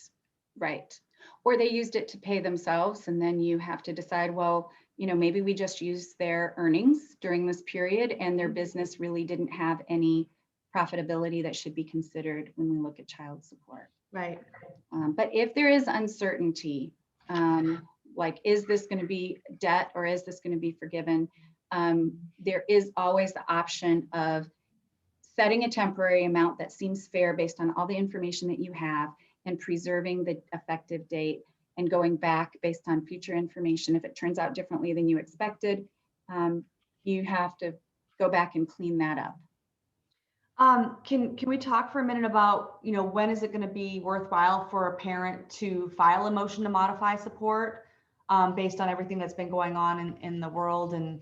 Or they used it to pay themselves, and then you have to decide, well, maybe we just used their earnings during this period and their business really didn't have any profitability that should be considered when we look at child support. Right. But if there is uncertainty, like, is this going to be debt or is this going to be forgiven? There is always the option of setting a temporary amount that seems fair based on all the information that you have and preserving the effective date and going back based on future information. If it turns out differently than you expected, you have to go back and clean that up. Can we talk for a minute about, when is it going to be worthwhile for a parent to file a motion to modify support based on everything that's been going on in the world and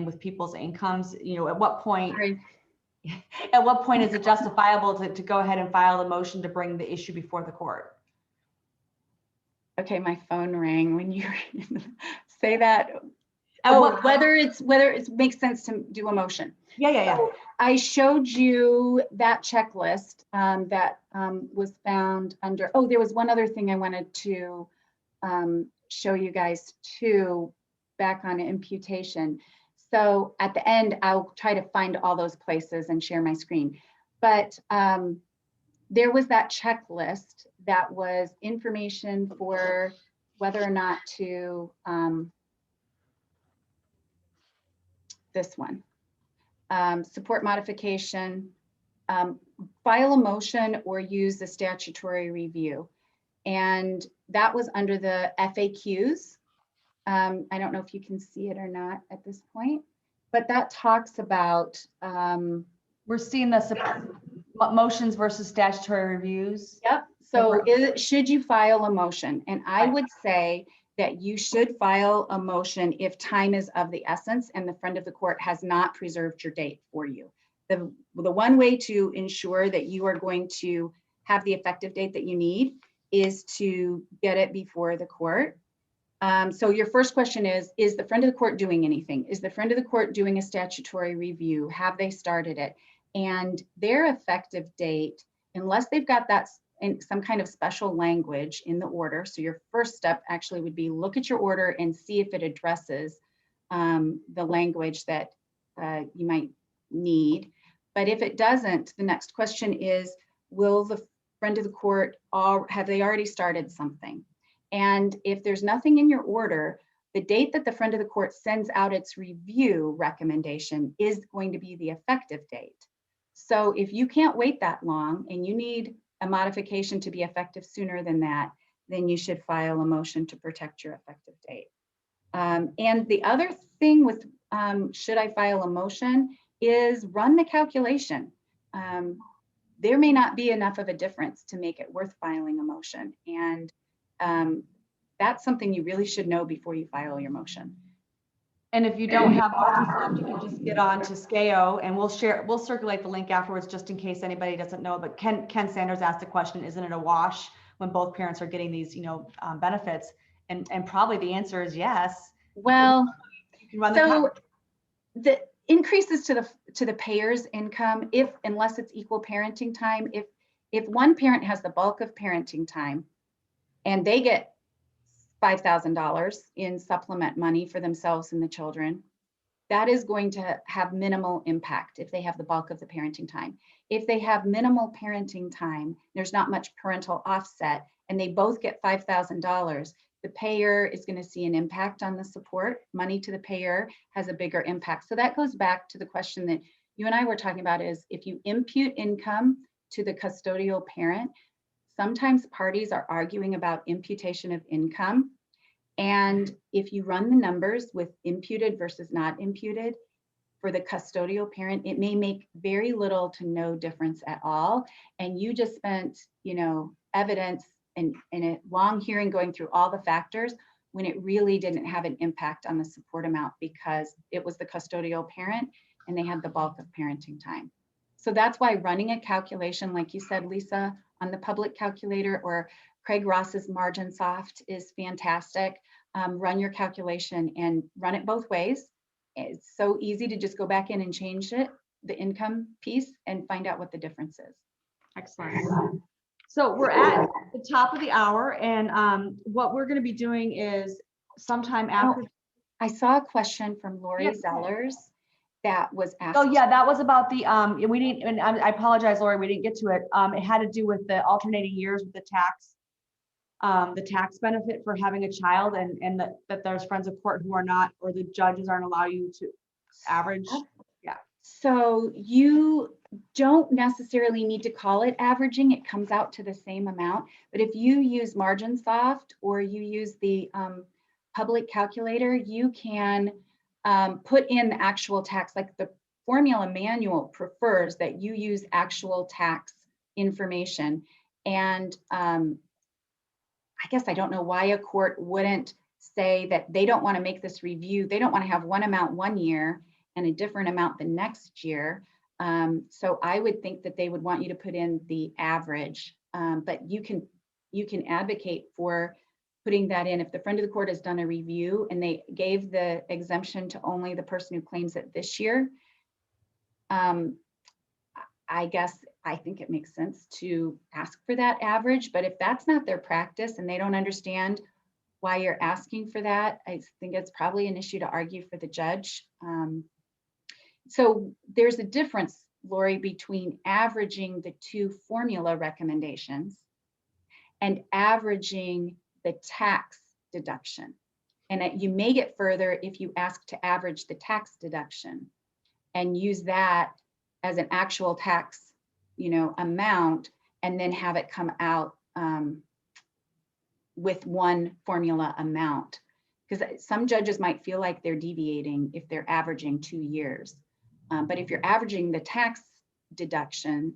with people's incomes? At what point? Sorry. At what point is it justifiable to go ahead and file a motion to bring the issue before the court? Okay, my phone rang when you say that. Oh, whether it makes sense to do a motion. Yeah. So I showed you that checklist that was found under, there was one other thing I wanted to show you guys too, back on imputation. So at the end, I'll try to find all those places and share my screen. But there was that checklist that was information for whether or not to, this one, support modification, file a motion or use the statutory review. And that was under the FAQs. I don't know if you can see it or not at this point, but that talks about. We're seeing the motions versus statutory reviews. Yep. So should you file a motion? And I would say that you should file a motion if time is of the essence and the friend of the court has not preserved your date for you. The one way to ensure that you are going to have the effective date that you need is to get it before the court. So your first question is the friend of the court doing anything? Is the friend of the court doing a statutory review? Have they started it? And their effective date, unless they've got that in some kind of special language in the order. So your first step actually would be look at your order and see if it addresses the language that you might need. But if it doesn't, the next question is, will the friend of the court, have they already started something? And if there's nothing in your order, the date that the friend of the court sends out its review recommendation is going to be the effective date. So if you can't wait that long and you need a modification to be effective sooner than that, then you should file a motion to protect your effective date. And the other thing with should I file a motion is run the calculation. There may not be enough of a difference to make it worth filing a motion. And that's something you really should know before you file your motion. And if you don't have Multisoft, you can just get on to SCAO and we'll circulate the link afterwards just in case anybody doesn't know. But Ken Sanders asked the question, isn't it a wash when both parents are getting these, benefits? And probably the answer is yes. Well, you can run the increases to the payer's income, unless it's equal parenting time, if one parent has the bulk of parenting time and they get $5,000 in supplement money for themselves and the children, that is going to have minimal impact if they have the bulk of the parenting time. If they have minimal parenting time, there's not much parental offset, and they both get $5,000, the payer is going to see an impact on the support. Money to the payer has a bigger impact. So that goes back to the question that you and I were talking about, is if you impute income to the custodial parent, sometimes parties are arguing about imputation of income. And if you run the numbers with imputed versus not imputed for the custodial parent, it may make very little to no difference at all. And you just spent, evidence and a long hearing going through all the factors when it really didn't have an impact on the support amount because it was the custodial parent and they had the bulk of parenting time. So that's why running a calculation, like you said, Liisa, on the public calculator or Craig Ross's Margin Soft is fantastic. Run your calculation and run it both ways. It's so easy to just go back in and change it, the income piece, and find out what the difference is. Excellent. So we're at the top of the hour, and what we're going to be doing is sometime after. I saw a question from Lori Yeah. Zellers that was asked. Oh yeah, that was about the, we didn't, and I apologize, Lori, we didn't get to it. It had to do with the alternating years with the tax benefit for having a child, and that there's friends of court who are not, or the judges aren't allow you to average. Yeah. So you don't necessarily need to call it averaging. It comes out to the same amount. But if you use MarginSoft or you use the public calculator, you can put in the actual tax. Like the formula manual prefers that you use actual tax information. And I guess I don't know why a court wouldn't say that they don't want to make this review. They don't want to have one amount one year and a different amount the next year. So I would think that they would want you to put in the average, but you can advocate for putting that in. If the friend of the court has done a review and they gave the exemption to only the person who claims it this year, I think it makes sense to ask for that average. But if that's not their practice and they don't understand why you're asking for that, I think it's probably an issue to argue for the judge. So there's a difference, Lori, between averaging the two formula recommendations and averaging the tax deduction. And you may get further if you ask to average the tax deduction and use that as an actual tax, amount, and then have it come out with one formula amount. Because some judges might feel like they're deviating if they're averaging 2 years. But if you're averaging the tax deduction,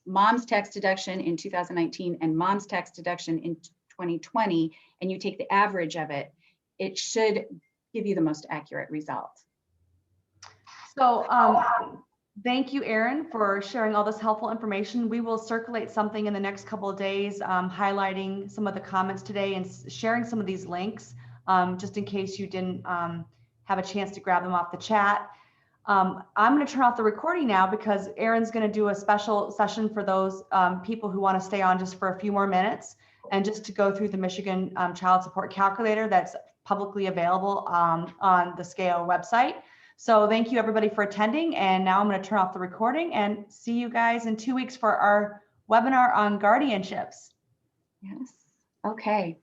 mom's tax deduction in 2019 and mom's tax deduction in 2020, and you take the average of it, it should give you the most accurate result. So thank you, Erin, for sharing all this helpful information. We will circulate something in the next couple of days, highlighting some of the comments today and sharing some of these links, just in case you didn't have a chance to grab them off the chat. I'm going to turn off the recording now because Erin's going to do a special session for those people who want to stay on just for a few more minutes and just to go through the Michigan Child Support Calculator that's publicly available on the SCAO website. So thank you everybody for attending. And now I'm going to turn off the recording and see you guys in 2 weeks for our webinar on guardianships. Yes. Okay.